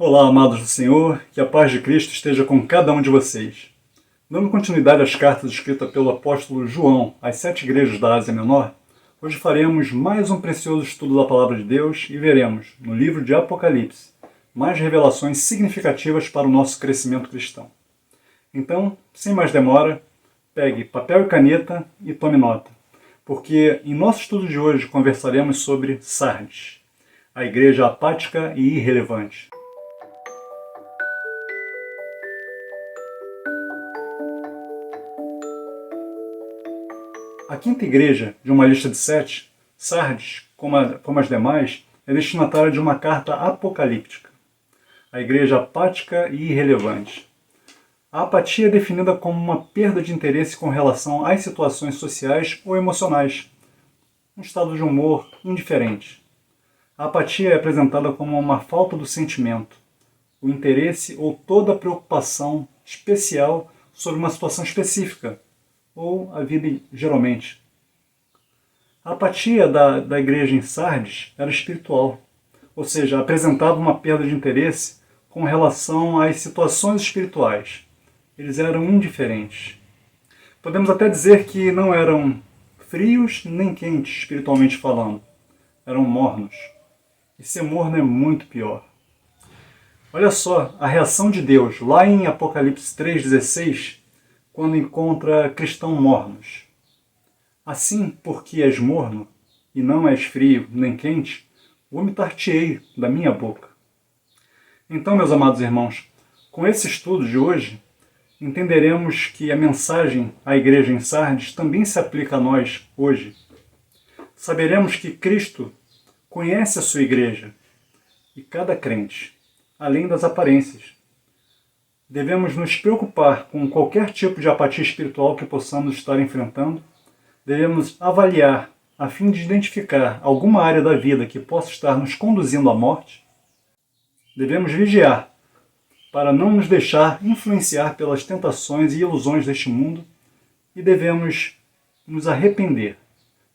Olá, amados do Senhor, que a paz de Cristo esteja com cada um de vocês. Dando continuidade às cartas escritas pelo apóstolo João às 7 igrejas da Ásia Menor, hoje faremos mais um precioso estudo da Palavra de Deus e veremos, no livro de Apocalipse, mais revelações significativas para o nosso crescimento cristão. Então, sem mais demora, pegue papel e caneta e tome nota, porque em nosso estudo de hoje conversaremos sobre Sardes, a igreja apática e irrelevante. A quinta igreja de uma lista de 7, Sardes, como as demais, é destinatária de uma carta apocalíptica. A igreja apática e irrelevante. A apatia é definida como uma perda de interesse com relação às situações sociais ou emocionais, um estado de humor indiferente. A apatia é apresentada como uma falta do sentimento, o interesse ou toda a preocupação especial sobre uma situação específica, ou a vida geralmente. A apatia da igreja em Sardes era espiritual, ou seja, apresentava uma perda de interesse com relação às situações espirituais. Eles eram indiferentes. Podemos até dizer que não eram frios nem quentes, espiritualmente falando. Eram mornos. E ser morno é muito pior. Olha só a reação de Deus lá em Apocalipse 3,16, quando encontra cristãos mornos. Assim, porque és morno, e não és frio nem quente, vomitar-te-ei da minha boca. Então, meus amados irmãos, com esse estudo de hoje, entenderemos que a mensagem à igreja em Sardes também se aplica a nós hoje. Saberemos que Cristo conhece a sua igreja e cada crente, além das aparências. Devemos nos preocupar com qualquer tipo de apatia espiritual que possamos estar enfrentando. Devemos avaliar a fim de identificar alguma área da vida que possa estar nos conduzindo à morte. Devemos vigiar para não nos deixar influenciar pelas tentações e ilusões deste mundo e devemos nos arrepender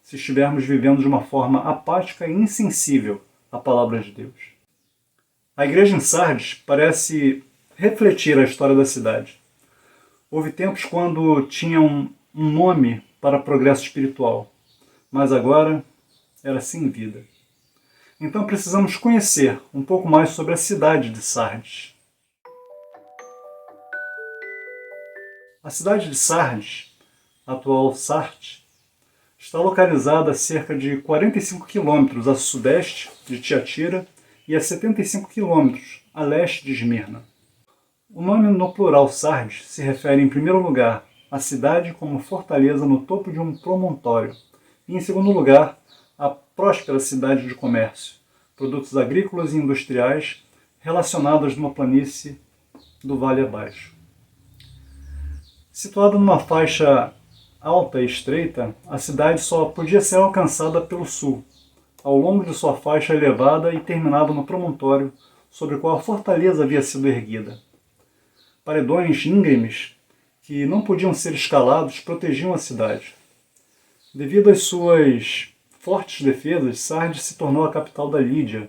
se estivermos vivendo de uma forma apática e insensível à palavra de Deus. A igreja em Sardes parece refletir a história da cidade. Houve tempos quando tinham um nome para progresso espiritual, mas agora era sem vida. Então precisamos conhecer um pouco mais sobre a cidade de Sardes. A cidade de Sardes, atual Sarte, está localizada a cerca de 45 quilômetros a sudeste de Tiatira e a 75 quilômetros a leste de Esmirna. O nome no plural Sardes se refere em primeiro lugar à cidade como fortaleza no topo de um promontório e em segundo lugar à próspera cidade de comércio, produtos agrícolas e industriais relacionados numa planície do vale abaixo. Situada numa faixa alta e estreita, a cidade só podia ser alcançada pelo sul, ao longo de sua faixa elevada e terminava no promontório sobre o qual a fortaleza havia sido erguida. Paredões íngremes que não podiam ser escalados protegiam a cidade. Devido às suas fortes defesas, Sardes se tornou a capital da Lídia,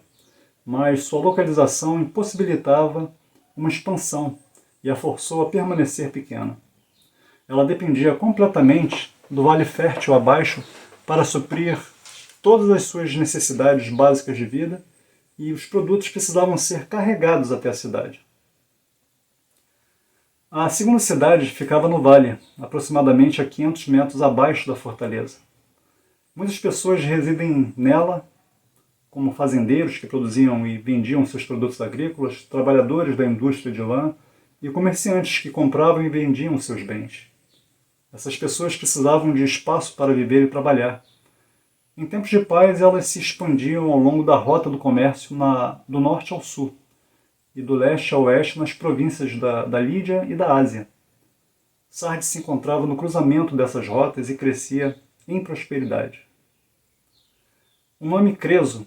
mas sua localização impossibilitava uma expansão e a forçou a permanecer pequena. Ela dependia completamente do vale fértil abaixo para suprir todas as suas necessidades básicas de vida e os produtos precisavam ser carregados até a cidade. A segunda cidade ficava no vale, aproximadamente a 500 metros abaixo da fortaleza. Muitas pessoas residem nela, como fazendeiros que produziam e vendiam seus produtos agrícolas, trabalhadores da indústria de lã e comerciantes que compravam e vendiam seus bens. Essas pessoas precisavam de espaço para viver e trabalhar. Em tempos de paz, elas se expandiam ao longo da rota do comércio do norte ao sul e do leste a oeste nas províncias da Lídia e da Ásia. Sardes se encontrava no cruzamento dessas rotas e crescia em prosperidade. O nome Creso,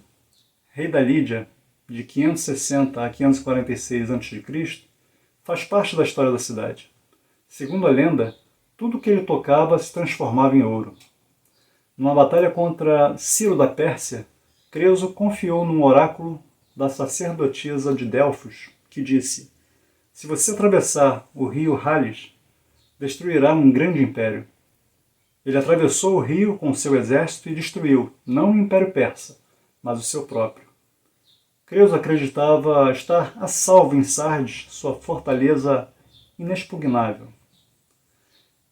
rei da Lídia, de 560 a 546 a.C., faz parte da história da cidade. Segundo a lenda, tudo que ele tocava se transformava em ouro. Numa batalha contra Ciro da Pérsia, Creso confiou num oráculo da sacerdotisa de Delfos que disse: se você atravessar o rio Halys, destruirá um grande império. Ele atravessou o rio com seu exército e destruiu, não o Império Persa, mas o seu próprio. Creso acreditava estar a salvo em Sardes, sua fortaleza inexpugnável.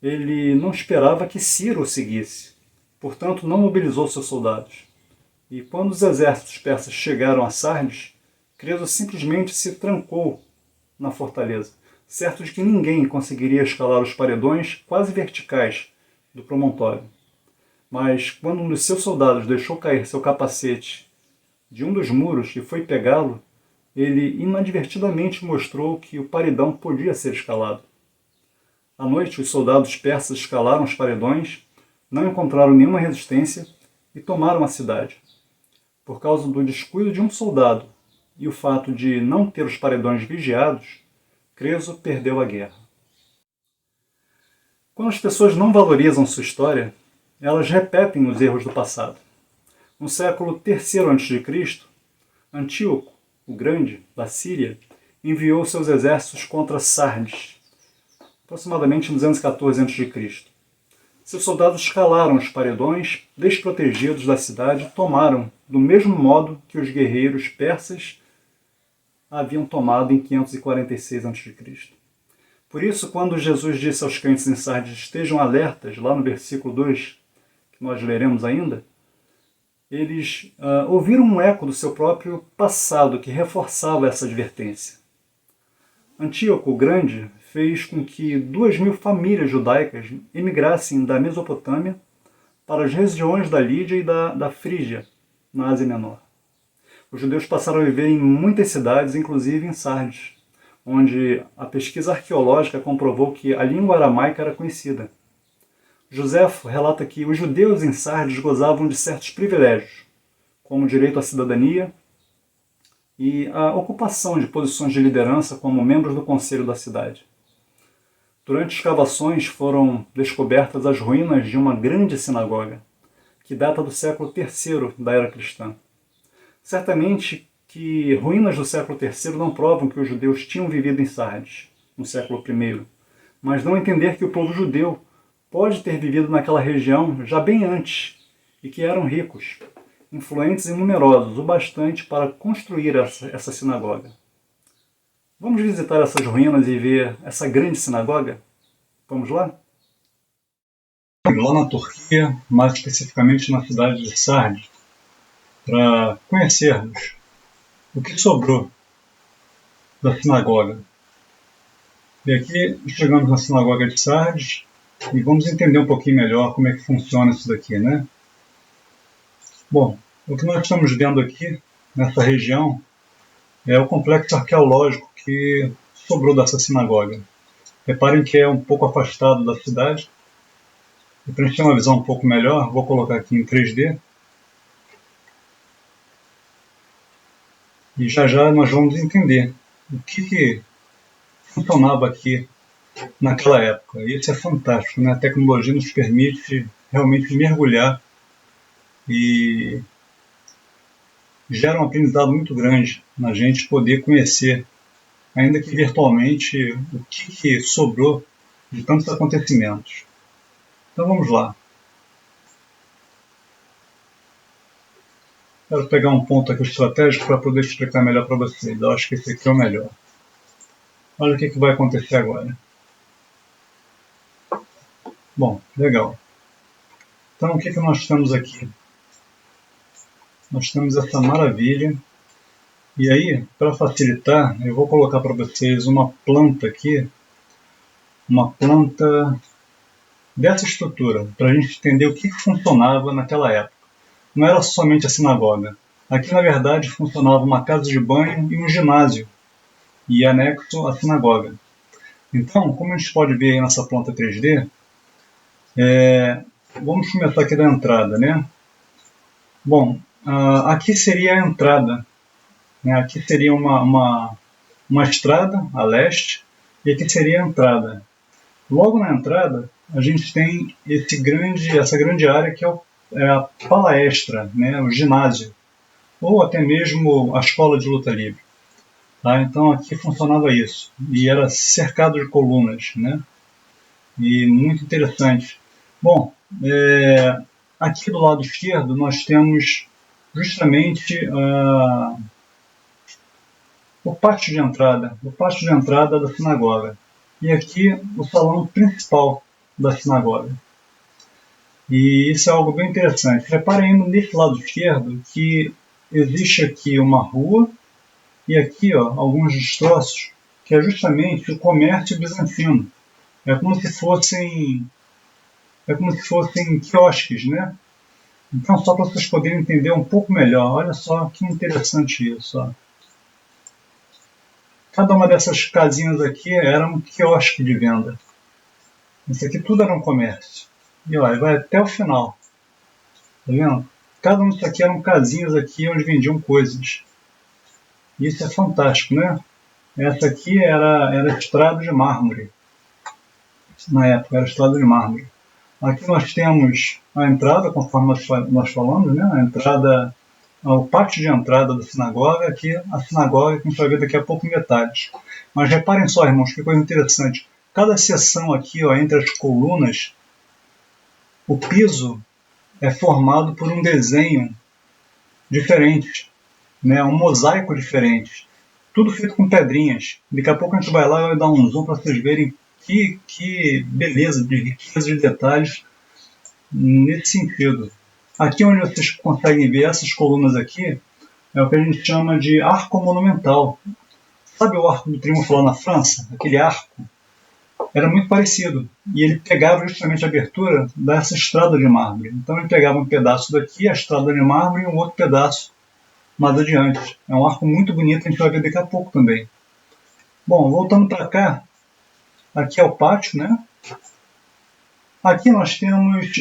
Ele não esperava que Ciro o seguisse, portanto não mobilizou seus soldados. E quando os exércitos persas chegaram a Sardes, Creso simplesmente se trancou na fortaleza, certo de que ninguém conseguiria escalar os paredões quase verticais do promontório. Mas quando um dos seus soldados deixou cair seu capacete de um dos muros e foi pegá-lo, ele inadvertidamente mostrou que o paredão podia ser escalado. À noite, os soldados persas escalaram os paredões, não encontraram nenhuma resistência e tomaram a cidade. Por causa do descuido de um soldado e o fato de não ter os paredões vigiados, Creso perdeu a guerra. Quando as pessoas não valorizam sua história, elas repetem os erros do passado. No século III a.C., Antíoco, o Grande, da Síria, enviou seus exércitos contra Sardes, aproximadamente em 214 a.C. Seus soldados escalaram os paredões desprotegidos da cidade e tomaram do mesmo modo que os guerreiros persas haviam tomado em 546 a.C. Por isso, quando Jesus disse aos crentes em Sardes: estejam alertas, lá no versículo 2, que nós leremos ainda, eles ouviram um eco do seu próprio passado que reforçava essa advertência. Antíoco o Grande fez com que 2.000 famílias judaicas emigrassem da Mesopotâmia para as regiões da Lídia e da Frígia, na Ásia Menor. Os judeus passaram a viver em muitas cidades, inclusive em Sardes, onde a pesquisa arqueológica comprovou que a língua aramaica era conhecida. Joséfo relata que os judeus em Sardes gozavam de certos privilégios, como o direito à cidadania e a ocupação de posições de liderança como membros do conselho da cidade. Durante escavações foram descobertas as ruínas de uma grande sinagoga, que data do século III da era cristã. Certamente que ruínas do século III não provam que os judeus tinham vivido em Sardes, no século I, mas não entender que o povo judeu pode ter vivido naquela região já bem antes e que eram ricos, influentes e numerosos, o bastante para construir essa sinagoga. Vamos visitar essas ruínas e ver essa grande sinagoga? Vamos lá? Lá na Turquia, mais especificamente na cidade de Sardes, para conhecermos o que sobrou da sinagoga. E aqui chegamos na sinagoga de Sardes e vamos entender um pouquinho melhor como é que funciona isso daqui, né? Bom, o que nós estamos vendo aqui, nessa região, é o complexo arqueológico que sobrou dessa sinagoga. Reparem que é um pouco afastado da cidade. E para a gente ter uma visão um pouco melhor, vou colocar aqui em 3D. E já já nós vamos entender o que funcionava aqui naquela época. E isso é fantástico, né? A tecnologia nos permite realmente mergulhar e gera um aprendizado muito grande na gente poder conhecer, ainda que virtualmente, o que sobrou de tantos acontecimentos. Então vamos lá. Quero pegar um ponto aqui estratégico para poder explicar melhor para vocês. Eu acho que esse aqui é o melhor. Olha o que vai acontecer agora. Bom, legal. Então o que nós temos aqui? Nós temos essa maravilha. E aí, para facilitar, eu vou colocar para vocês uma planta aqui. Uma planta dessa estrutura, para a gente entender o que funcionava naquela época. Não era somente a sinagoga. Aqui, na verdade, funcionava uma casa de banho e um ginásio, e anexo à sinagoga. Então, como a gente pode ver aí nessa planta 3D, vamos começar aqui da entrada, né? Bom, aqui seria a entrada, né? Aqui seria uma estrada a leste, e aqui seria a entrada. Logo na entrada, a gente tem essa grande área que é a palestra, né? O ginásio, ou até mesmo a escola de luta livre. Tá? Então aqui funcionava isso. E era cercado de colunas, né? E muito interessante. Bom, aqui do lado esquerdo nós temos justamente o pátio de entrada da sinagoga. E aqui o salão principal da sinagoga. E isso é algo bem interessante. Reparem nesse lado esquerdo que existe aqui uma rua e aqui alguns destroços, que é justamente o comércio bizantino. É como se fossem quiosques, né? Então, só para vocês poderem entender um pouco melhor, olha só que interessante isso. Ó. Cada uma dessas casinhas aqui era um quiosque de venda. Isso aqui tudo era um comércio. E olha, vai até o final. Tá vendo? Cada um disso aqui eram casinhas aqui onde vendiam coisas. Isso é fantástico, né? Essa aqui era estrada de mármore. Na época era estrada de mármore. Aqui nós temos a entrada, conforme nós falamos, né? A entrada, o pátio de entrada da sinagoga, aqui a sinagoga que a gente vai ver daqui a pouco em detalhes. Mas reparem só, irmãos, que coisa interessante. Cada seção aqui, entre as colunas, o piso é formado por um desenho diferente, né? Um mosaico diferente. Tudo feito com pedrinhas. Daqui a pouco a gente vai lá e vai dar um zoom para vocês verem que beleza de riqueza de detalhes nesse sentido. Aqui onde vocês conseguem ver essas colunas aqui, é o que a gente chama de arco monumental. Sabe o Arco do Triunfo lá na França? Aquele arco era muito parecido. E ele pegava justamente a abertura dessa estrada de mármore. Então ele pegava um pedaço daqui, a estrada de mármore, e um outro pedaço mais adiante. É um arco muito bonito, a gente vai ver daqui a pouco também. Bom, voltando para cá, aqui é o pátio, né? Aqui nós temos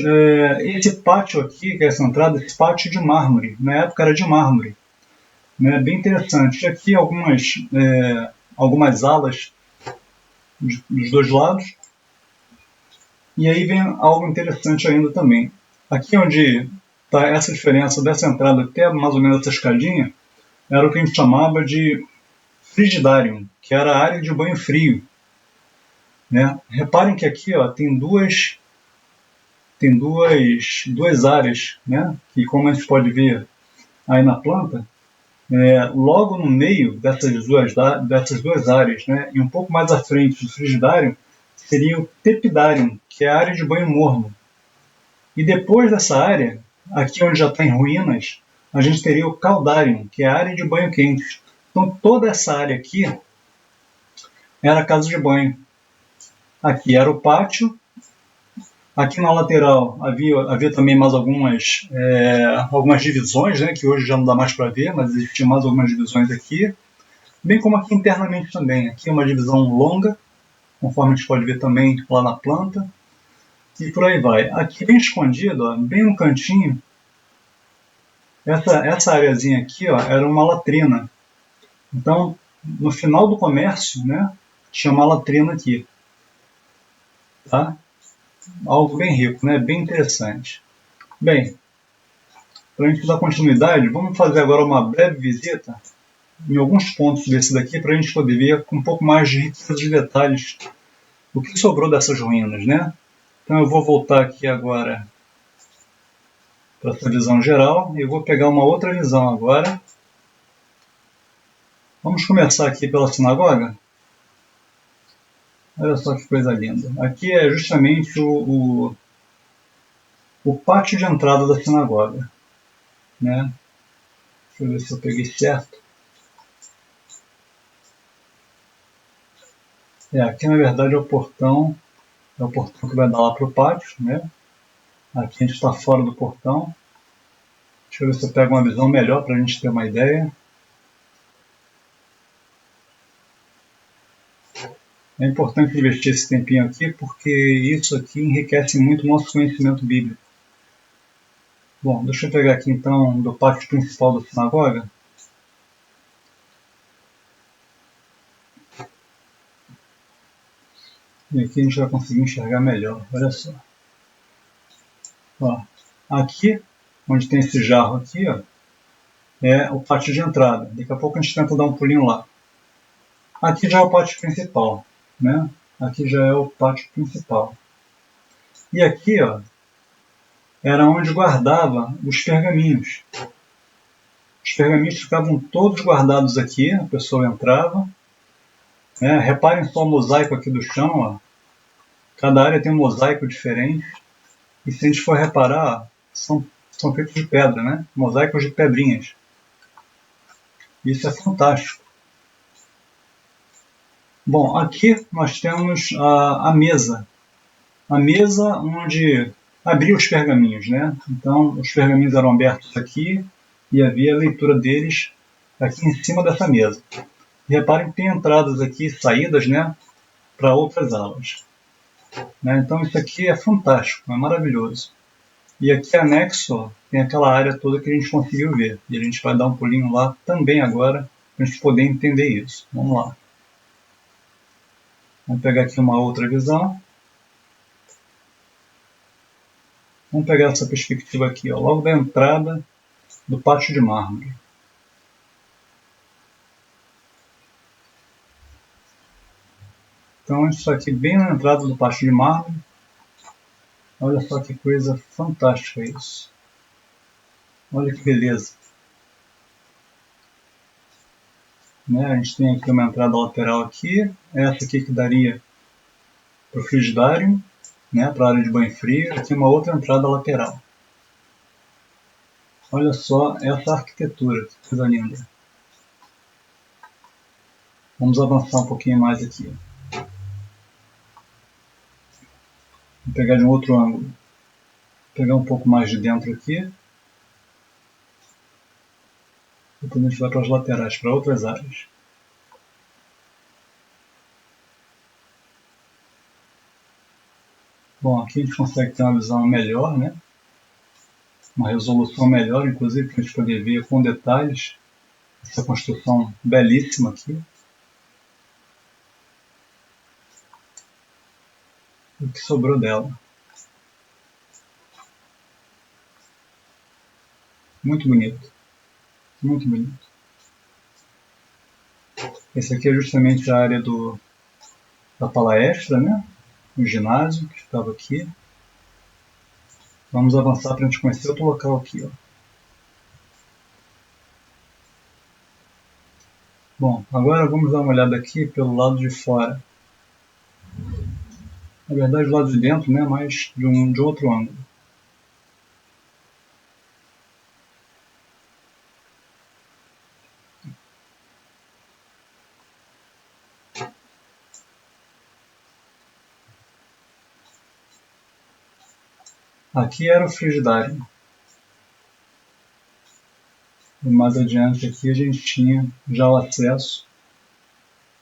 esse pátio aqui, que é essa entrada, esse pátio de mármore. Na época era de mármore. Né? Bem interessante. Aqui algumas alas dos dois lados. E aí vem algo interessante ainda também. Aqui onde está essa diferença dessa entrada até mais ou menos essa escadinha, era o que a gente chamava de frigidarium, que era a área de banho frio. Né? Reparem que aqui tem duas áreas, né? Que como a gente pode ver aí na planta, logo no meio dessas duas áreas, né? E um pouco mais à frente do frigidário, seria o tepidário, que é a área de banho morno. E depois dessa área, aqui onde já está em ruínas, a gente teria o caldário, que é a área de banho quente. Então toda essa área aqui era a casa de banho. Aqui era o pátio. Aqui na lateral havia também mais algumas divisões, né, que hoje já não dá mais para ver, mas existiam mais algumas divisões aqui. Bem como aqui internamente também. Aqui é uma divisão longa, conforme a gente pode ver também lá na planta. E por aí vai. Aqui bem escondido, bem no cantinho, essa areazinha aqui era uma latrina. Então, no final do comércio, né, tinha uma latrina aqui. Tá? Algo bem rico, né? Bem interessante. Bem, para a gente dar continuidade, vamos fazer agora uma breve visita em alguns pontos desse daqui para a gente poder ver com um pouco mais de riqueza de detalhes o que sobrou dessas ruínas, né? Então eu vou voltar aqui agora para essa visão geral e vou pegar uma outra visão agora. Vamos começar aqui pela sinagoga. Olha só que coisa linda. Aqui é justamente o pátio de entrada da sinagoga. Né? Deixa eu ver se eu peguei certo. Aqui na verdade é o portão que vai dar lá para o pátio. Né? Aqui a gente está fora do portão. Deixa eu ver se eu pego uma visão melhor para a gente ter uma ideia. É importante investir esse tempinho aqui, porque isso aqui enriquece muito o nosso conhecimento bíblico. Bom, deixa eu pegar aqui então do pátio principal da sinagoga. E aqui a gente vai conseguir enxergar melhor, olha só. Ó, aqui, onde tem esse jarro aqui, é o pátio de entrada. Daqui a pouco a gente tenta dar um pulinho lá. Aqui já é o pátio principal, né? Aqui já é o pátio principal. E aqui, ó, era onde guardava os pergaminhos. Os pergaminhos ficavam todos guardados aqui, a pessoa entrava. Né? Reparem só o mosaico aqui do chão, ó. Cada área tem um mosaico diferente. E se a gente for reparar, ó, são feitos de pedra, né? Mosaicos de pedrinhas. Isso é fantástico. Bom, aqui nós temos a mesa. A mesa onde abria os pergaminhos, né? Então, os pergaminhos eram abertos aqui e havia a leitura deles aqui em cima dessa mesa. E reparem que tem entradas aqui e saídas, né? Para outras alas. Né? Então, isso aqui é fantástico, é maravilhoso. E aqui anexo ó, tem aquela área toda que a gente conseguiu ver. E a gente vai dar um pulinho lá também agora para a gente poder entender isso. Vamos lá. Vamos pegar aqui uma outra visão. Vamos pegar essa perspectiva aqui, ó, logo da entrada do pátio de mármore. Então, isso aqui bem na entrada do pátio de mármore. Olha só que coisa fantástica isso. Olha que beleza. Né? A gente tem aqui uma entrada lateral aqui. Essa aqui que daria para o frigidário, né? Para a área de banho frio. Aqui uma outra entrada lateral. Olha só essa arquitetura, que coisa linda. Vamos avançar um pouquinho mais aqui. Vou pegar de um outro ângulo. Vou pegar um pouco mais de dentro aqui. Depois a gente vai para as laterais, para outras áreas. Bom, aqui a gente consegue ter uma visão melhor, né? Uma resolução melhor, inclusive, para a gente poder ver com detalhes essa construção belíssima aqui. O que sobrou dela. Muito bonito. Muito bonito. Esse aqui é justamente a área da palestra, né? O ginásio que estava aqui. Vamos avançar para a gente conhecer outro local aqui. Ó. Bom, agora vamos dar uma olhada aqui pelo lado de fora. Na verdade, do lado de dentro, né? Mas de outro ângulo. Aqui era o frigidário. E mais adiante aqui a gente tinha já o acesso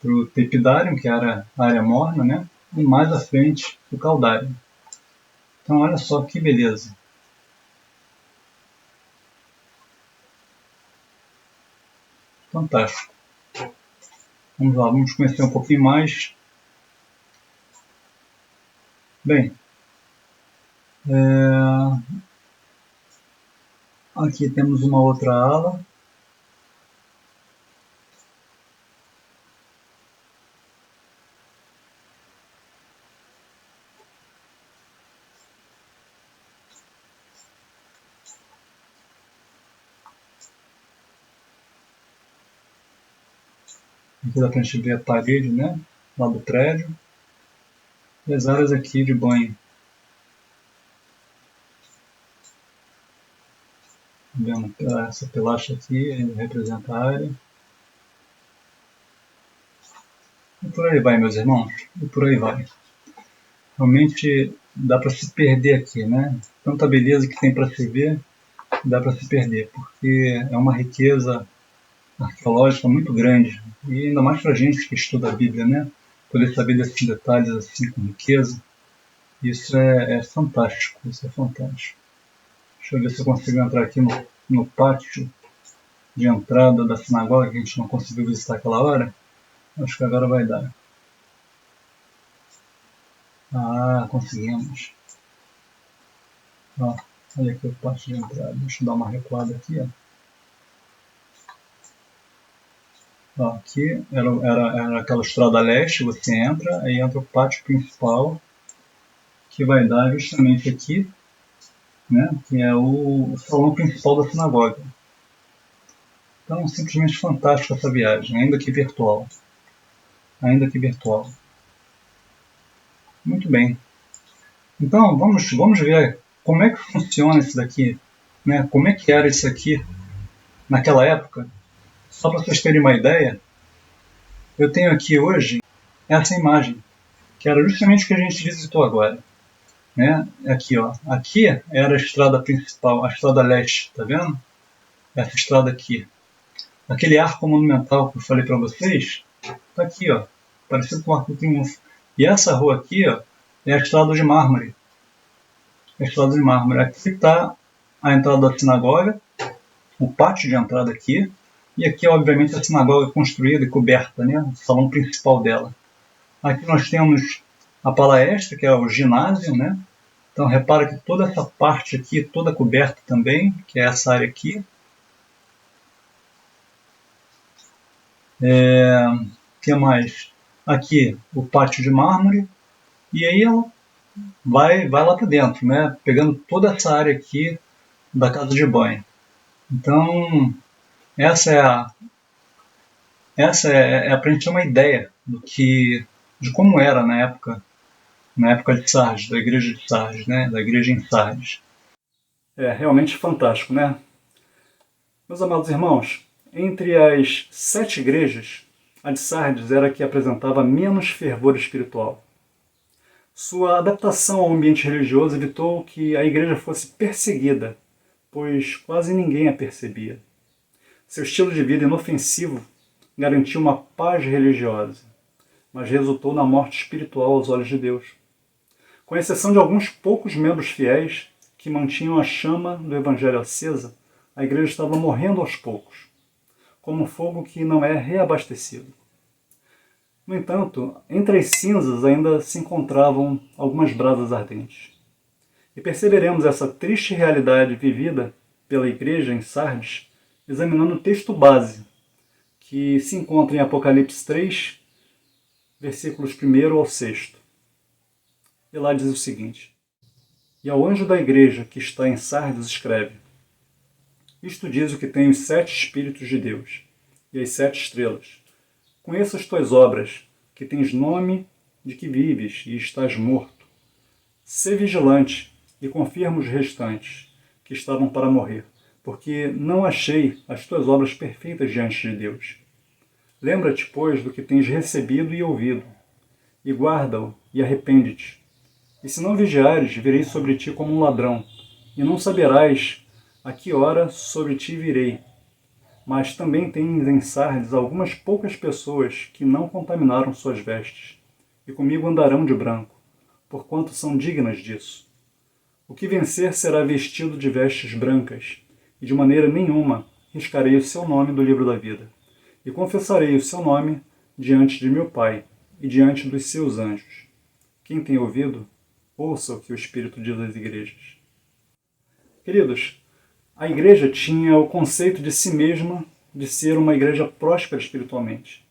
para o tepidário, que era a área morna, né? E mais à frente o caldário. Então olha só que beleza. Fantástico. Vamos lá, vamos conhecer um pouquinho mais. Bem, aqui temos uma outra ala. Aqui dá para a gente ver a parede, né? Lá do prédio. E as áreas aqui de banho. Vendo essa pilastra aqui representa a área. E por aí vai, meus irmãos. E por aí vai. Realmente dá para se perder aqui, né? Tanta beleza que tem para se ver, dá para se perder, porque é uma riqueza arqueológica muito grande. E ainda mais para a gente que estuda a Bíblia, né? Poder saber desses detalhes assim com riqueza, isso é fantástico, isso é fantástico. Deixa eu ver se eu consigo entrar aqui no pátio de entrada da sinagoga, que a gente não conseguiu visitar aquela hora. Acho que agora vai dar. Ah, conseguimos. Ó, olha aqui o pátio de entrada. Deixa eu dar uma recuada aqui, ó. Ó, aqui era aquela estrada leste, você entra, aí entra o pátio principal, que vai dar justamente aqui, né, que é o salão principal da sinagoga. Então, simplesmente fantástico essa viagem, ainda que virtual. Ainda que virtual. Muito bem. Então, vamos ver como é que funciona isso daqui, né? Como é que era isso aqui naquela época. Só para vocês terem uma ideia, eu tenho aqui hoje essa imagem, que era justamente o que a gente visitou agora. Né? Aqui, ó. Aqui era a estrada principal, a estrada leste, tá vendo? Essa estrada aqui. Aquele arco monumental que eu falei para vocês, tá aqui, ó. Parecido com o Arco do Triunfo. E essa rua aqui, ó, é a estrada de mármore. A estrada de mármore. Aqui está a entrada da sinagoga, o pátio de entrada aqui, e aqui, obviamente, a sinagoga construída e coberta, né? O salão principal dela. Aqui nós temos a palestra, que é o ginásio, né? Então, repara que toda essa parte aqui, toda coberta também, que é essa área aqui. O que mais? Aqui, o pátio de mármore. E aí ela vai lá para dentro, né? Pegando toda essa área aqui da casa de banho. Então, essa é para a gente ter uma ideia de como era na época de Sardes, da igreja de Sardes, né? Da igreja em Sardes. É realmente fantástico, né? Meus amados irmãos, entre as 7 igrejas, a de Sardes era a que apresentava menos fervor espiritual. Sua adaptação ao ambiente religioso evitou que a igreja fosse perseguida, pois quase ninguém a percebia. Seu estilo de vida inofensivo garantiu uma paz religiosa, mas resultou na morte espiritual aos olhos de Deus. Com exceção de alguns poucos membros fiéis que mantinham a chama do evangelho acesa, a igreja estava morrendo aos poucos, como um fogo que não é reabastecido. No entanto, entre as cinzas ainda se encontravam algumas brasas ardentes. E perceberemos essa triste realidade vivida pela igreja em Sardes, examinando o texto base, que se encontra em Apocalipse 3, versículos 1 ao 6. E lá diz o seguinte: E ao anjo da igreja que está em Sardes escreve: Isto diz o que tem os 7 Espíritos de Deus e as 7 estrelas. Conheço as tuas obras, que tens nome de que vives e estás morto. Sê vigilante e confirma os restantes, que estavam para morrer, porque não achei as tuas obras perfeitas diante de Deus. Lembra-te, pois, do que tens recebido e ouvido, e guarda-o e arrepende-te. E se não vigiares, virei sobre ti como um ladrão, e não saberás a que hora sobre ti virei. Mas também tens em Sardes algumas poucas pessoas que não contaminaram suas vestes, e comigo andarão de branco, porquanto são dignas disso. O que vencer será vestido de vestes brancas, e de maneira nenhuma riscarei o seu nome do livro da vida, e confessarei o seu nome diante de meu Pai e diante dos seus anjos. Quem tem ouvido, ouça o que o Espírito diz às igrejas. Queridos, a igreja tinha o conceito de si mesma de ser uma igreja próspera espiritualmente.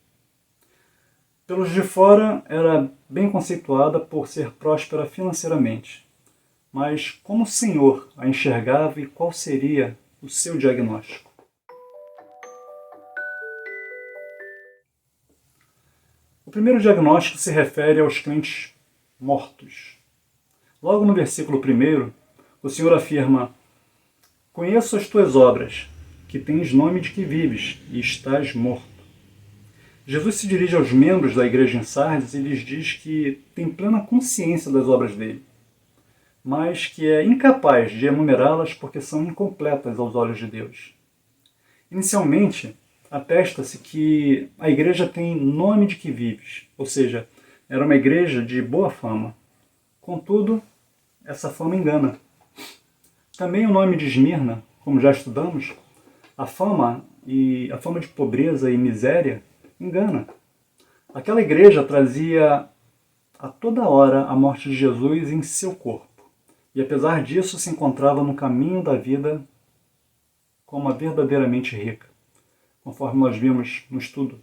Pelos de fora, era bem conceituada por ser próspera financeiramente. Mas como o Senhor a enxergava e qual seria o seu diagnóstico? O primeiro diagnóstico se refere aos crentes mortos. Logo no versículo 1, o Senhor afirma: Conheço as tuas obras, que tens nome de que vives e estás morto. Jesus se dirige aos membros da igreja em Sardes e lhes diz que tem plena consciência das obras dele, mas que é incapaz de enumerá-las porque são incompletas aos olhos de Deus. Inicialmente, atesta-se que a igreja tem nome de que vives, ou seja, era uma igreja de boa fama. Contudo, essa fama engana. Também o nome de Esmirna, como já estudamos, a fama de pobreza e miséria engana. Aquela igreja trazia a toda hora a morte de Jesus em seu corpo, e apesar disso se encontrava no caminho da vida como a verdadeiramente rica, conforme nós vimos no estudo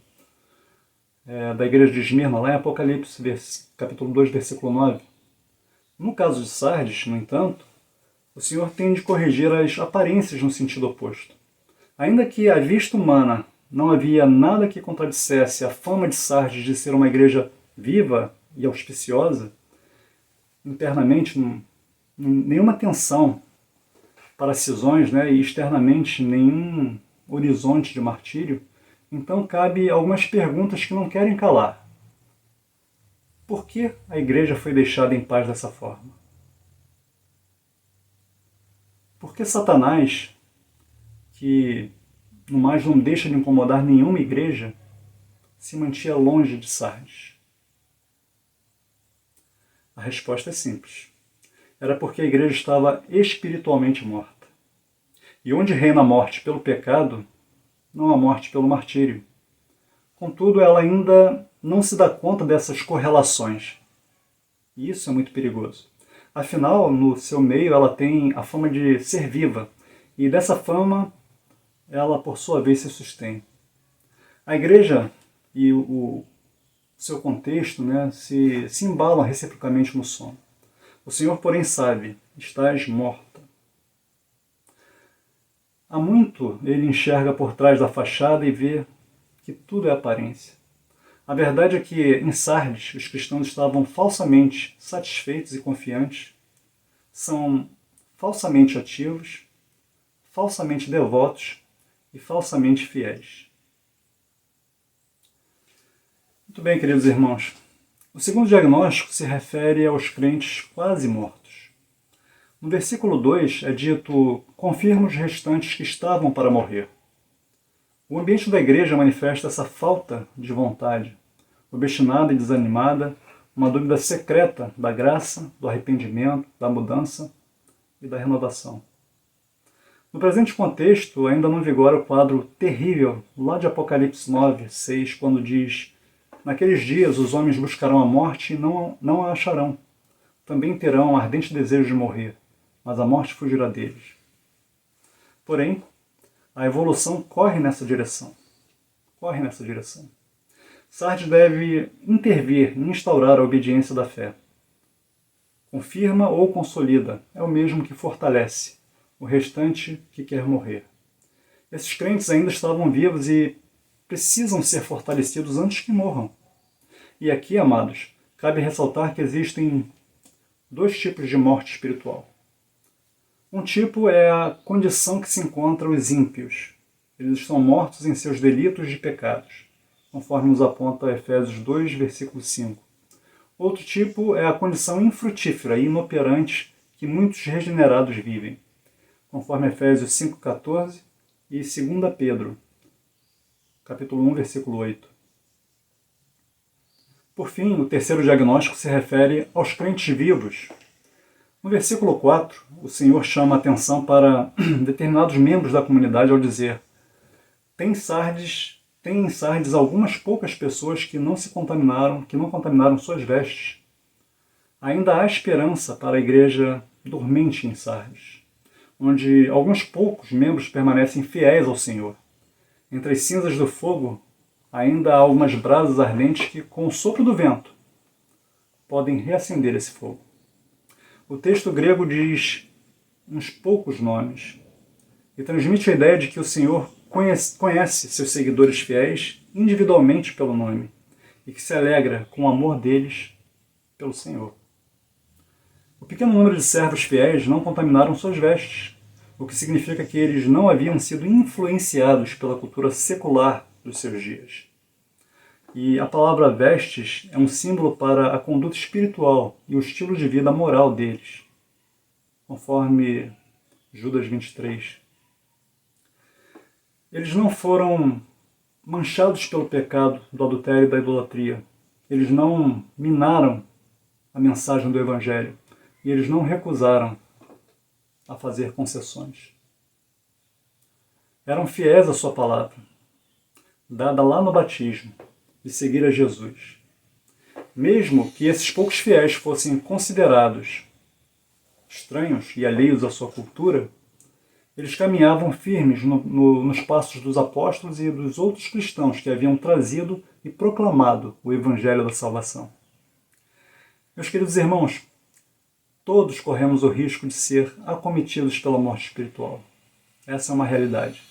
da igreja de Esmirna, lá em Apocalipse, capítulo 2, versículo 9. No caso de Sardes, no entanto, o Senhor tem de corrigir as aparências no sentido oposto. Ainda que à vista humana não havia nada que contradissesse a fama de Sardes de ser uma igreja viva e auspiciosa, internamente nenhuma tensão para cisões, né, e externamente nenhum horizonte de martírio, então cabe algumas perguntas que não querem calar. Por que a igreja foi deixada em paz dessa forma? Por que Satanás, que no mais não deixa de incomodar nenhuma igreja, se mantinha longe de Sardes? A resposta é simples. Era porque a igreja estava espiritualmente morta. E onde reina a morte pelo pecado, não a morte pelo martírio. Contudo, ela ainda não se dá conta dessas correlações. E isso é muito perigoso. Afinal, no seu meio, ela tem a fama de ser viva. E dessa fama, ela, por sua vez, se sustém. A igreja e o seu contexto, né, se embalam reciprocamente no sono. O Senhor, porém, sabe, estás morta. Há muito ele enxerga por trás da fachada e vê que tudo é aparência. A verdade é que em Sardes os cristãos estavam falsamente satisfeitos e confiantes, são falsamente ativos, falsamente devotos e falsamente fiéis. Muito bem, queridos irmãos. O segundo diagnóstico se refere aos crentes quase mortos. No versículo 2 é dito: confirma os restantes que estavam para morrer. O ambiente da igreja manifesta essa falta de vontade, obstinada e desanimada, uma dúvida secreta da graça, do arrependimento, da mudança e da renovação. No presente contexto, ainda não vigora o quadro terrível lá de Apocalipse 9, 6, quando diz: naqueles dias os homens buscarão a morte e não a acharão. Também terão ardente desejo de morrer, mas a morte fugirá deles. Porém, a evolução corre nessa direção. Sardes deve intervir e instaurar a obediência da fé. Confirma ou consolida, é o mesmo que fortalece o restante que quer morrer. Esses crentes ainda estavam vivos e precisam ser fortalecidos antes que morram. E aqui, amados, cabe ressaltar que existem dois tipos de morte espiritual. Um tipo é a condição que se encontra os ímpios. Eles estão mortos em seus delitos e pecados, conforme nos aponta Efésios 2, versículo 5. Outro tipo é a condição infrutífera e inoperante que muitos regenerados vivem, conforme Efésios 5,14 e 2 Pedro, capítulo 1, versículo 8. Por fim, o terceiro diagnóstico se refere aos crentes vivos. No versículo 4, o Senhor chama a atenção para determinados membros da comunidade ao dizer: tem em Sardes algumas poucas pessoas que não contaminaram suas vestes. Ainda há esperança para a igreja dormente em Sardes, onde alguns poucos membros permanecem fiéis ao Senhor. Entre as cinzas do fogo, ainda há algumas brasas ardentes que, com o sopro do vento, podem reacender esse fogo. O texto grego diz uns poucos nomes e transmite a ideia de que o Senhor conhece seus seguidores fiéis individualmente pelo nome e que se alegra com o amor deles pelo Senhor. O pequeno número de servos fiéis não contaminaram suas vestes, o que significa que eles não haviam sido influenciados pela cultura secular dos seus dias. E a palavra vestes é um símbolo para a conduta espiritual e o estilo de vida moral deles, conforme Judas 23. Eles não foram manchados pelo pecado do adultério e da idolatria. Eles não minaram a mensagem do Evangelho. E eles não recusaram a fazer concessões. Eram fiéis à sua palavra, dada lá no batismo, de seguir a Jesus. Mesmo que esses poucos fiéis fossem considerados estranhos e alheios à sua cultura, Eles caminhavam firmes nos passos dos apóstolos e dos outros cristãos que haviam trazido e proclamado o Evangelho da salvação. Meus queridos irmãos, todos corremos o risco de ser acometidos pela morte espiritual. Essa é uma realidade.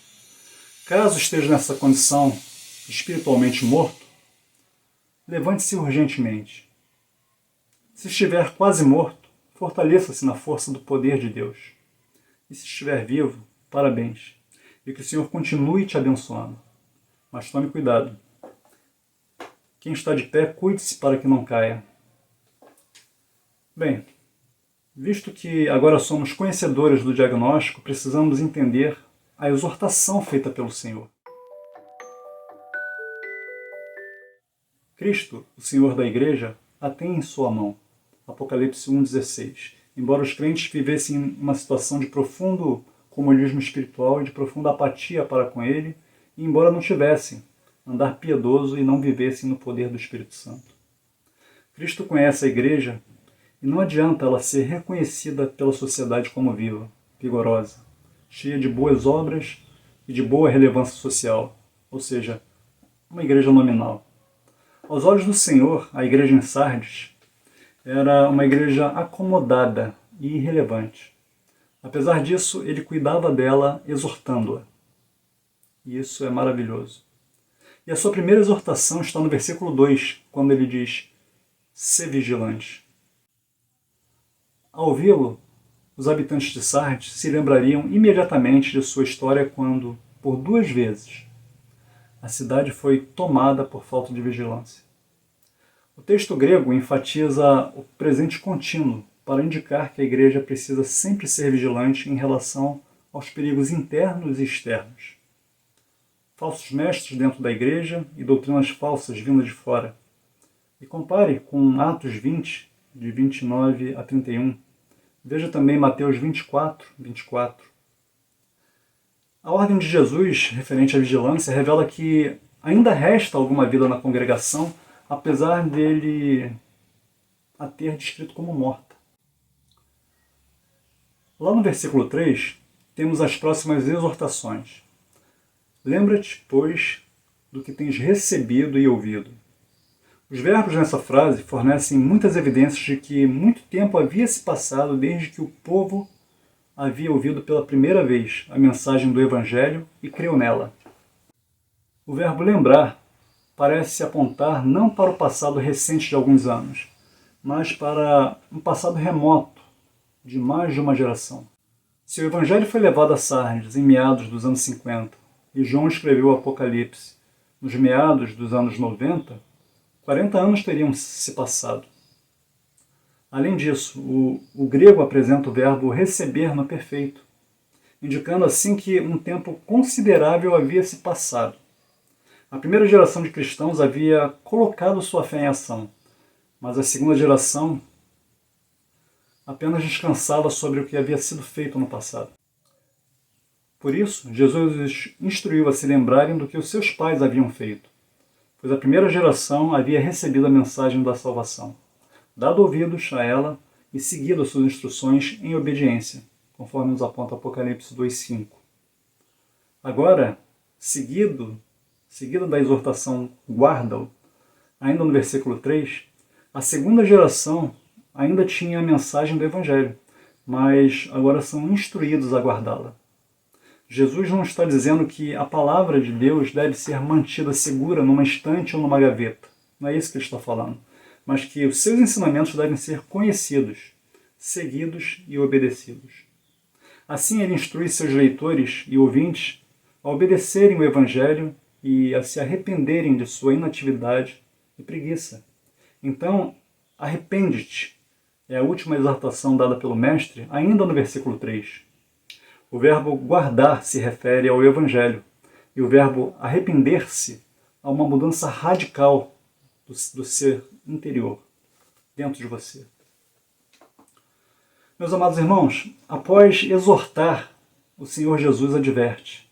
Caso esteja nessa condição espiritualmente morto, levante-se urgentemente. Se estiver quase morto, fortaleça-se na força do poder de Deus. E se estiver vivo, parabéns. E que o Senhor continue te abençoando. Mas tome cuidado. Quem está de pé, cuide-se para que não caia. Bem, visto que agora somos conhecedores do diagnóstico, precisamos entender a exortação feita pelo Senhor. Cristo, o Senhor da Igreja, a tem em sua mão. Apocalipse 1,16. Embora os crentes vivessem em uma situação de profundo comodismo espiritual e de profunda apatia para com Ele, e embora não tivessem andar piedoso e não vivessem no poder do Espírito Santo. Cristo conhece a Igreja e não adianta ela ser reconhecida pela sociedade como viva, vigorosa, cheia de boas obras e de boa relevância social, ou seja, uma igreja nominal. Aos olhos do Senhor, a igreja em Sardes era uma igreja acomodada e irrelevante. Apesar disso, ele cuidava dela, exortando-a. E isso é maravilhoso. E a sua primeira exortação está no versículo 2, quando ele diz: "Sê vigilante." Ao ouvi-lo, os habitantes de Sardes se lembrariam imediatamente de sua história quando, por 2 vezes, a cidade foi tomada por falta de vigilância. O texto grego enfatiza o presente contínuo para indicar que a igreja precisa sempre ser vigilante em relação aos perigos internos e externos. Falsos mestres dentro da igreja e doutrinas falsas vindas de fora. E compare com Atos 20, de 29 a 31. Veja também Mateus 24, 24. A ordem de Jesus, referente à vigilância, revela que ainda resta alguma vida na congregação, apesar dele a ter descrito como morta. Lá no versículo 3, temos as próximas exortações. "Lembra-te, pois, do que tens recebido e ouvido." Os verbos nessa frase fornecem muitas evidências de que muito tempo havia se passado desde que o povo havia ouvido pela primeira vez a mensagem do Evangelho e creu nela. O verbo lembrar parece apontar não para o passado recente de alguns anos, mas para um passado remoto, de mais de uma geração. Se o Evangelho foi levado a Sardes em meados dos anos 50 e João escreveu o Apocalipse nos meados dos anos 90, 40 anos teriam se passado. Além disso, o grego apresenta o verbo receber no perfeito, indicando assim que um tempo considerável havia se passado. A primeira geração de cristãos havia colocado sua fé em ação, mas a segunda geração apenas descansava sobre o que havia sido feito no passado. Por isso, Jesus os instruiu a se lembrarem do que os seus pais haviam feito, pois a primeira geração havia recebido a mensagem da salvação, dado ouvidos a ela e seguido as suas instruções em obediência, conforme nos aponta Apocalipse 2,5. Agora, seguida da exortação guarda-o, ainda no versículo 3, a segunda geração ainda tinha a mensagem do Evangelho, mas agora são instruídos a guardá-la. Jesus não está dizendo que a palavra de Deus deve ser mantida segura numa estante ou numa gaveta. Não é isso que ele está falando. Mas que os seus ensinamentos devem ser conhecidos, seguidos e obedecidos. Assim ele instrui seus leitores e ouvintes a obedecerem o Evangelho e a se arrependerem de sua inatividade e preguiça. Então, arrepende-te. É a última exortação dada pelo Mestre, ainda no versículo 3. O verbo guardar se refere ao Evangelho, e o verbo arrepender-se a uma mudança radical do ser interior, dentro de você. Meus amados irmãos, após exortar, o Senhor Jesus adverte: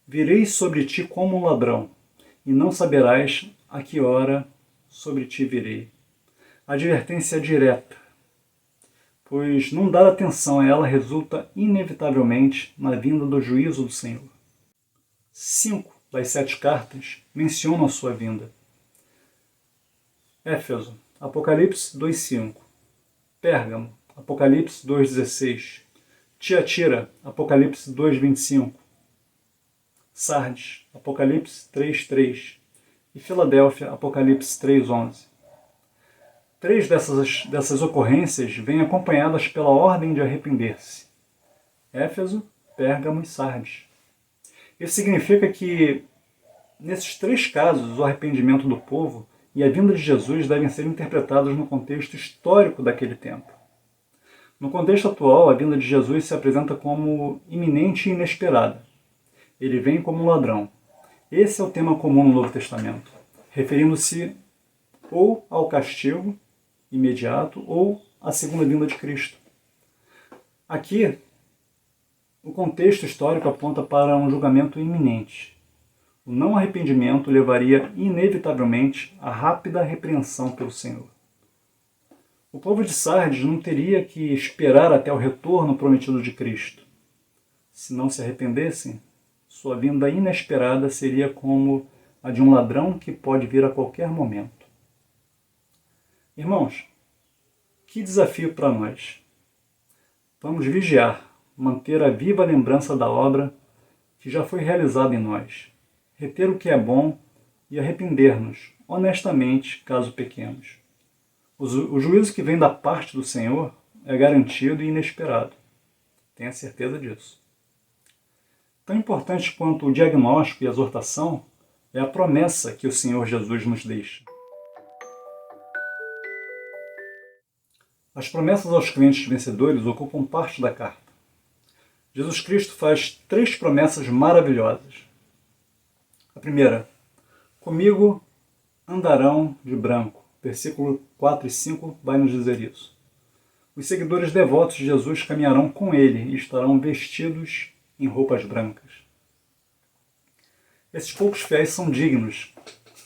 "Virei sobre ti como um ladrão, e não saberás a que hora sobre ti virei." A advertência é direta, pois não dar atenção a ela resulta inevitavelmente na vinda do juízo do Senhor. 5 das 7 cartas mencionam a sua vinda. Éfeso, Apocalipse 2:5. Pérgamo, Apocalipse 2:16. Tiatira, Apocalipse 2:25. Sardes, Apocalipse 3:3. E Filadélfia, Apocalipse 3:11. 3 dessas ocorrências vêm acompanhadas pela ordem de arrepender-se. Éfeso, Pérgamo e Sardes. Isso significa que, nesses 3 casos, o arrependimento do povo e a vinda de Jesus devem ser interpretados no contexto histórico daquele tempo. No contexto atual, a vinda de Jesus se apresenta como iminente e inesperada. Ele vem como um ladrão. Esse é o tema comum no Novo Testamento, referindo-se ou ao castigo imediato ou à segunda vinda de Cristo. Aqui, o contexto histórico aponta para um julgamento iminente. O não arrependimento levaria inevitavelmente à rápida repreensão pelo Senhor. O povo de Sardes não teria que esperar até o retorno prometido de Cristo. Se não se arrependessem, sua vinda inesperada seria como a de um ladrão que pode vir a qualquer momento. Irmãos, que desafio para nós! Vamos vigiar, manter a viva lembrança da obra que já foi realizada em nós, reter o que é bom e arrepender-nos, honestamente, caso pequemos. O juízo que vem da parte do Senhor é garantido e inesperado. Tenha certeza disso. Tão importante quanto o diagnóstico e a exortação é a promessa que o Senhor Jesus nos deixa. As promessas aos crentes vencedores ocupam parte da carta. Jesus Cristo faz 3 promessas maravilhosas. A primeira: comigo andarão de branco. Versículo 4 e 5 vai nos dizer isso. Os seguidores devotos de Jesus caminharão com ele e estarão vestidos em roupas brancas. Esses poucos fiéis são dignos,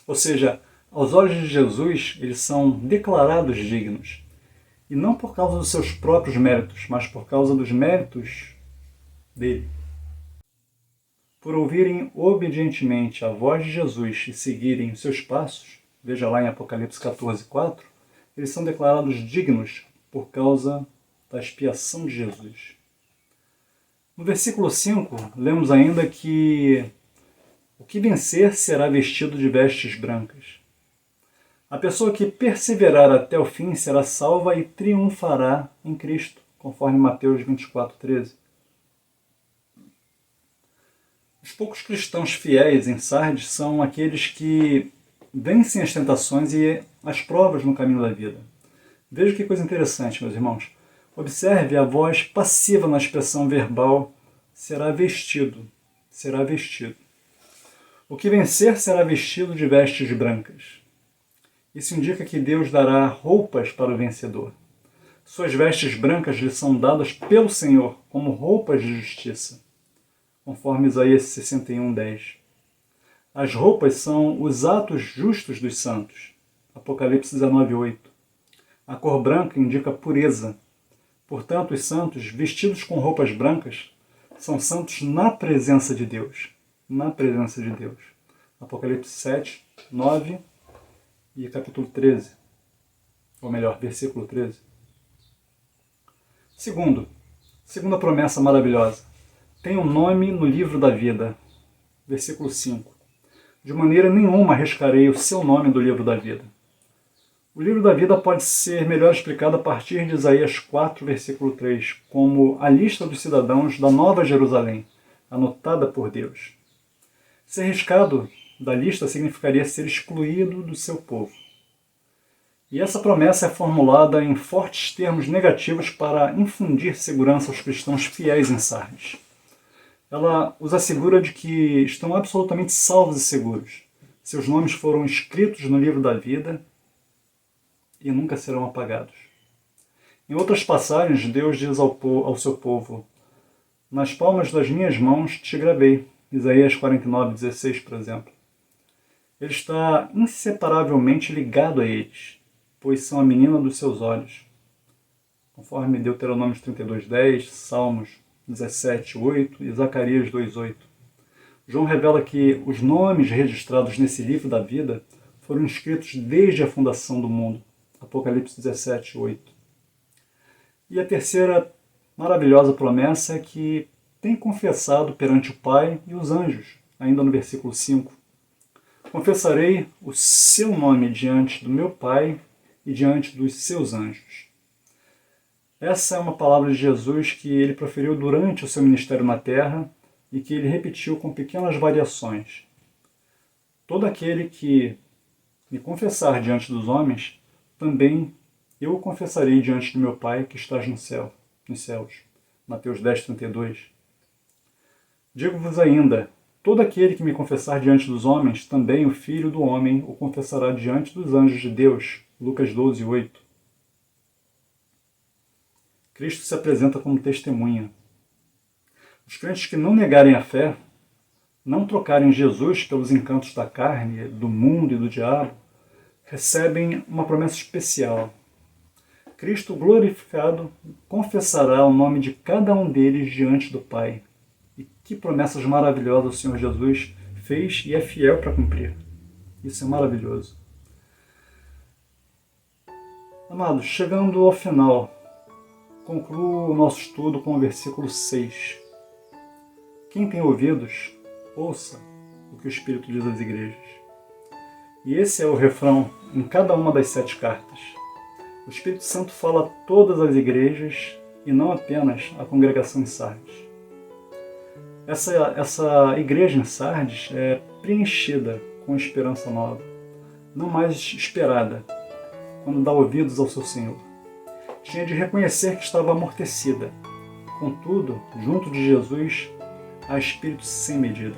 ou seja, aos olhos de Jesus, eles são declarados dignos. E não por causa dos seus próprios méritos, mas por causa dos méritos dele. Por ouvirem obedientemente a voz de Jesus e seguirem os seus passos, veja lá em Apocalipse 14:4, eles são declarados dignos por causa da expiação de Jesus. No versículo 5, lemos ainda que o que vencer será vestido de vestes brancas. A pessoa que perseverar até o fim será salva e triunfará em Cristo, conforme Mateus 24:13. Os poucos cristãos fiéis em Sardes são aqueles que vencem as tentações e as provas no caminho da vida. Veja que coisa interessante, meus irmãos. Observe a voz passiva na expressão verbal será vestido, será vestido. O que vencer será vestido de vestes brancas. Isso indica que Deus dará roupas para o vencedor. Suas vestes brancas lhe são dadas pelo Senhor como roupas de justiça, conforme Isaías 61:10. As roupas são os atos justos dos santos, Apocalipse 19:8. A cor branca indica pureza. Portanto, os santos, vestidos com roupas brancas, são santos na presença de Deus. Na presença de Deus. Apocalipse 7:9 e capítulo 13. Ou melhor, versículo 13. Segunda promessa maravilhosa. Tem um nome no livro da vida. Versículo 5. De maneira nenhuma arriscarei o seu nome do livro da vida. O livro da vida pode ser melhor explicado a partir de Isaías 4, versículo 3, como a lista dos cidadãos da Nova Jerusalém, anotada por Deus. Ser riscado da lista significaria ser excluído do seu povo. E essa promessa é formulada em fortes termos negativos para infundir segurança aos cristãos fiéis em Sardes. Ela os assegura de que estão absolutamente salvos e seguros. Seus nomes foram escritos no livro da vida e nunca serão apagados. Em outras passagens, Deus diz ao seu povo: nas palmas das minhas mãos te gravei. Isaías 49:16, por exemplo. Ele está inseparavelmente ligado a eles, pois são a menina dos seus olhos. conforme Deuteronômio 32:10, Salmos 17:8 e Zacarias 2:8. João revela que os nomes registrados nesse livro da vida foram escritos desde a fundação do mundo, Apocalipse 17:8. E a terceira maravilhosa promessa é que tem confessado perante o Pai e os anjos, ainda no versículo 5. Confessarei o seu nome diante do meu Pai e diante dos seus anjos. Essa é uma palavra de Jesus que ele proferiu durante o seu ministério na terra e que ele repetiu com pequenas variações. Todo aquele que me confessar diante dos homens, também eu o confessarei diante do meu Pai que estás no céu, nos céus. Mateus 10:32. Digo-vos ainda, todo aquele que me confessar diante dos homens, também o Filho do Homem o confessará diante dos anjos de Deus. Lucas 12:8. Cristo se apresenta como testemunha. Os crentes que não negarem a fé, não trocarem Jesus pelos encantos da carne, do mundo e do diabo, recebem uma promessa especial. Cristo glorificado confessará o nome de cada um deles diante do Pai. E que promessas maravilhosas o Senhor Jesus fez e é fiel para cumprir. Isso é maravilhoso. Amados, chegando ao final, concluo o nosso estudo com o versículo 6. Quem tem ouvidos, ouça o que o Espírito diz às igrejas. E esse é o refrão em cada uma das 7 cartas. O Espírito Santo fala a todas as igrejas e não apenas à congregação em Sardes. Essa igreja em Sardes é preenchida com esperança nova, não mais esperada, quando dá ouvidos ao seu Senhor. Tinha de reconhecer que estava amortecida. Contudo, junto de Jesus, há espírito sem medida.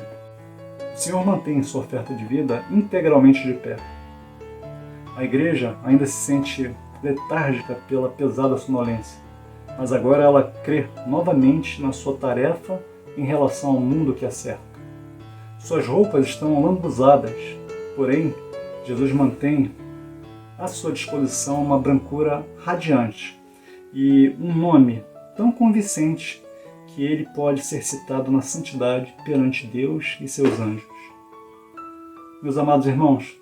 O Senhor mantém sua oferta de vida integralmente de pé. A igreja ainda se sente letárgica pela pesada sonolência, mas agora ela crê novamente na sua tarefa em relação ao mundo que a cerca. Suas roupas estão lambuzadas, porém, Jesus mantém à sua disposição uma brancura radiante e um nome tão convincente que ele pode ser citado na santidade perante Deus e seus anjos. Meus amados irmãos,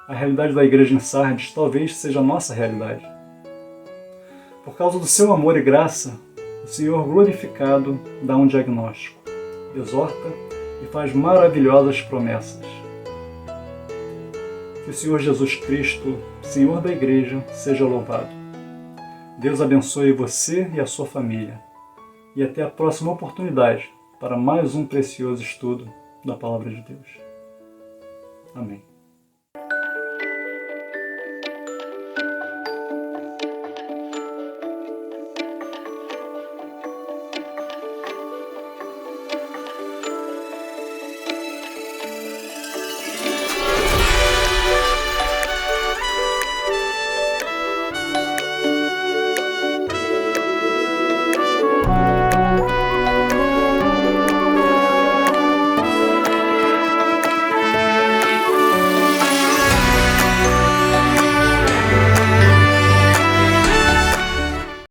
a realidade da igreja em Sardes talvez seja a nossa realidade. Por causa do seu amor e graça, o Senhor glorificado dá um diagnóstico, exorta e faz maravilhosas promessas. Que o Senhor Jesus Cristo, Senhor da igreja, seja louvado. Deus abençoe você e a sua família. E até a próxima oportunidade para mais um precioso estudo da Palavra de Deus. Amém.